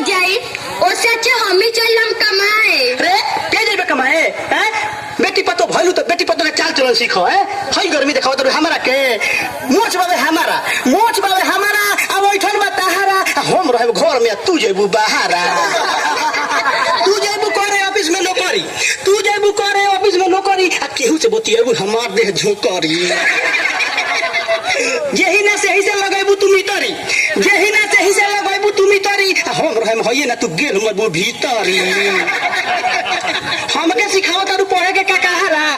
जाई ओसे अच्छे हम ही चलम कमाए। रे के जेबे कमाए हैं? बेटी पतो भइलु तो बेटी पतो के चाल चलन सीखो है। हई गर्मी देखाओ तो हमरा के मोच बाबे हमारा अब ओइठन बा तहारा हम रहब घर में तू जेबू बाहरा। तू जेबू करे ऑफिस में नौकरी आ केहू से बतिएबू हमार देह झोंकरी। जेही ना सही से लगाइबू तू मितरी हम रहम होइए ना तू गेल मबू भीतरी। हमके सिखाओ तारू पढ़े के काकाहारा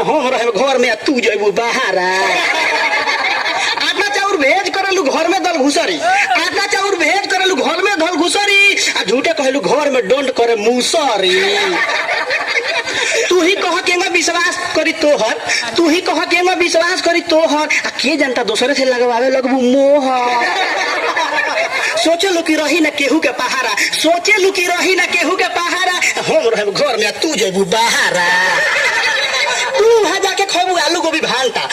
हम रहम घर में तू जेबू बाहरा। आटा चाउर भेज करलू घर में दल घुसरी आ झूठे कहलू घर में डोंट करे मुसरी। तू ही कह केंगा विश्वास करी तोहर आ के जनता दूसरे से लगवावे लगबू मोहर। सोचे लू की रही ना केहू के पहारा हम रहब घर में तू जेबू बाहरा। तू वहां जाके खबू आलू गोभी भांटा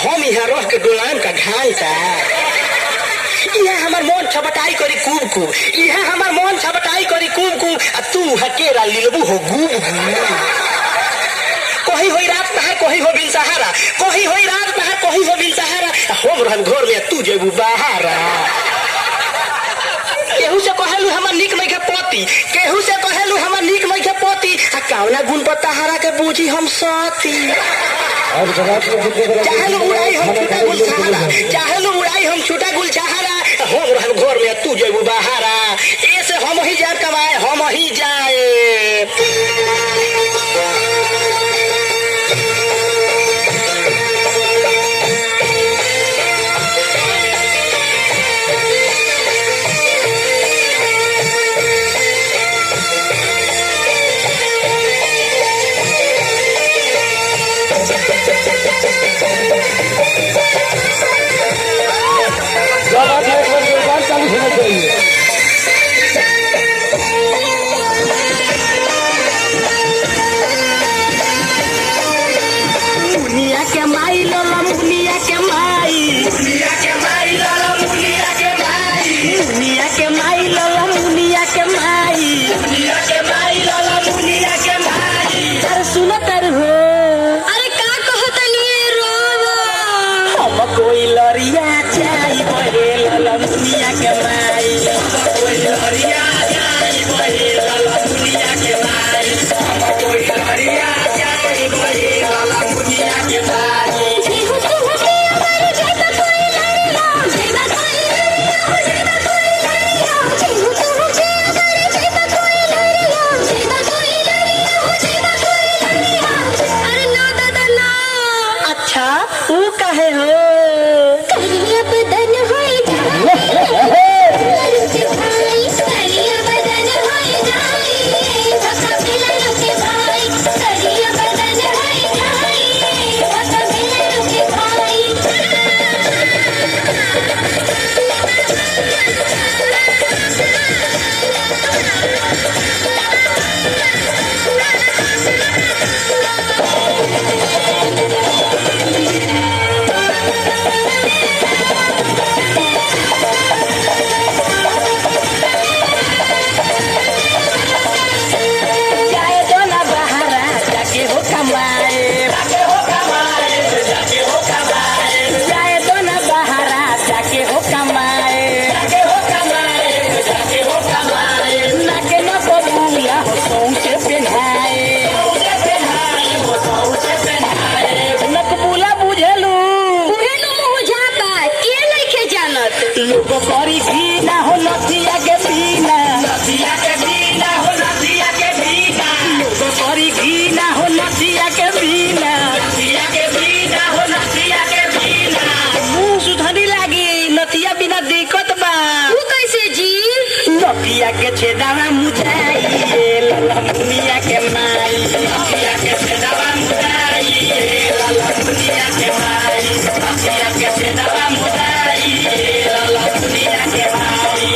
हम यहाँ रह के डोलाम का घांटा। यहाँ हमार मन छबटाई करी कुब आ तू हकेरा लिलबू हो गुब कही होई रात तहार कही हो बिन सहारा हम रहब घर में तू जेबू बाहरा। केहू से कहलू हमर निक नहीं के पति आ कावना गुण पर तहारा के बूझी हम सती। चाहलू उड़ाई हम छूटा गुल चाहरा हम रहब घर में तू जेबू बाहरा। ऐसे हम ही जाए कमाए हम ही जाए। के छेदावा मुझाई दुनिया के माई के छेदावा मुझाई दुनिया के माई के छेदावा मुझाई दुनिया के माई।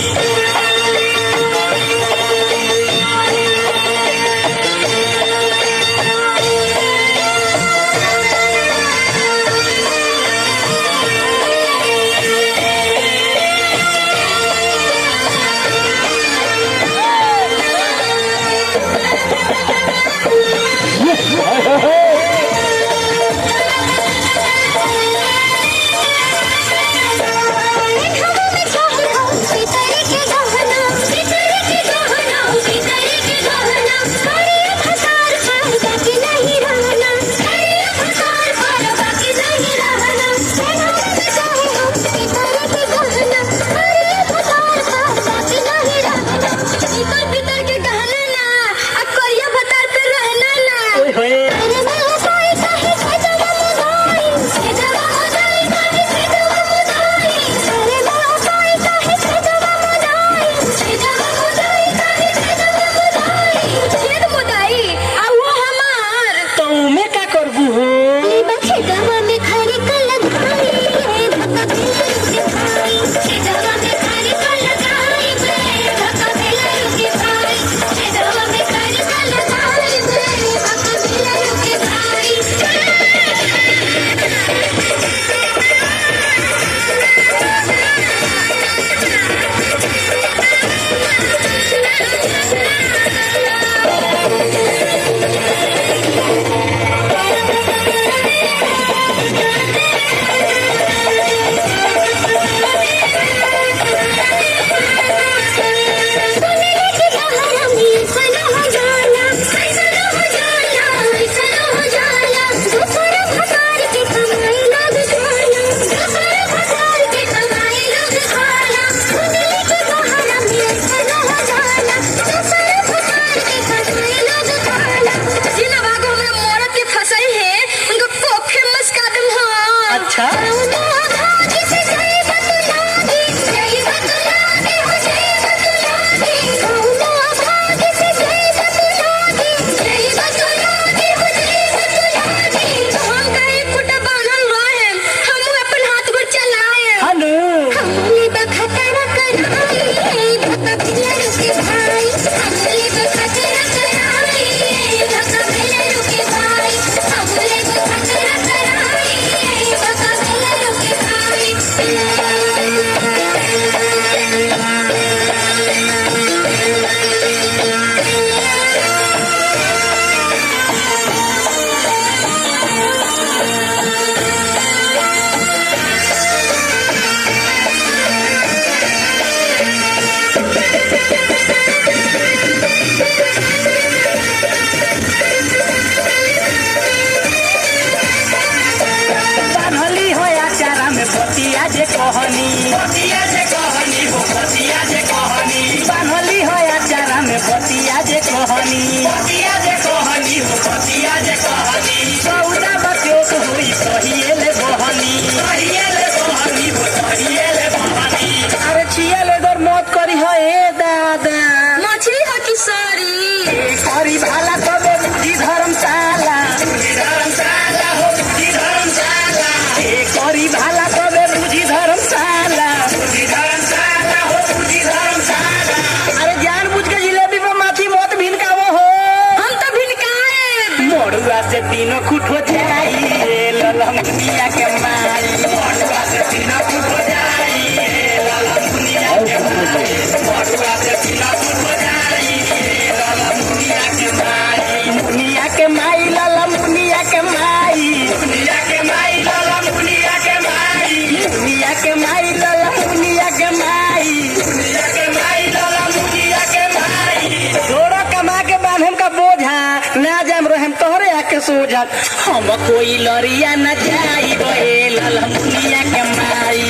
तीनों खुट हो जाइए ललम दुनिया के माई मटुआ से तीनों खुट हो जाइए ललम दुनिया के माई मटुआ से तीनों खुट हो जाइए ललम दुनिया के माई दुनिया के माई ललम दुनिया के माई दुनिया के माई ललम दुनिया के माई दुनिया के माई ललम दुनिया के माई दुनिया के माई ललम दुनिया के माई थोड़ा कमा के बांधम का बोझा ना जाम रहम तोहरे आके सोझा हम कोई लरिया न जाई ललम दुनिया के माई